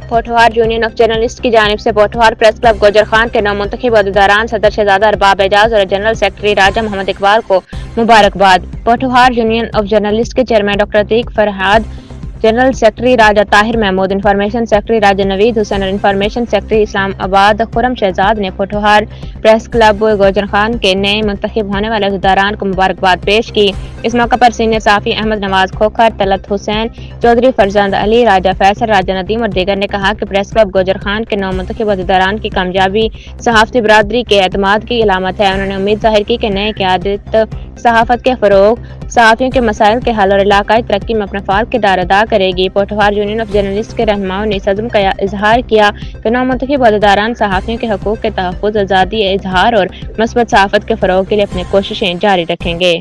Pothohar union of journalist کی جانب سے پوٹھوہار پریس کلب گوجر خان کے نومنتخب عہدیداران صدر شہزادہ ارباب اعجاز اور جنرل سیکرٹری راجہ محمد اقبال کو مبارکباد۔ پوٹھوہار یونین آف جرنلسٹ کے chairman doctor Atiq Farhad, general secretary Raja Tahir Mahmood, information secretary Raja Naveed Hussain اور information secretary Islamabad Khurram Shahzad نے پوٹھوہار پریس کلب گوجر خان کے نئے منتخب ہونے والے عہدیداران کو مبارکباد پیش کی۔ اس موقع پر سینئر صحافی احمد نواز کھوکھر، طلعت حسین چودھری، فرزند علی، راجہ فیصل، راجہ ندیم اور دیگر نے کہا کہ پریس کلب گوجر خان کے نومنتخب عہدیداران کی کامیابی صحافتی برادری کے اعتماد کی علامت ہے۔ انہوں نے امید ظاہر کی کہ نئی قیادت صحافت کے فروغ، صحافیوں کے مسائل کے حل اور علاقائی ترقی میں اپنا فعال کردار ادا کرے گی۔ پوٹھوہار یونین آف جرنلسٹ کے رہنماؤں نے اس عزم کا اظہار کیا کہ نومنتخب عہدیداران صحافیوں کے حقوق کے تحفظ، آزادی اظہار اور مثبت صحافت کے فروغ کے لیے اپنی کوششیں جاری رکھیں گے۔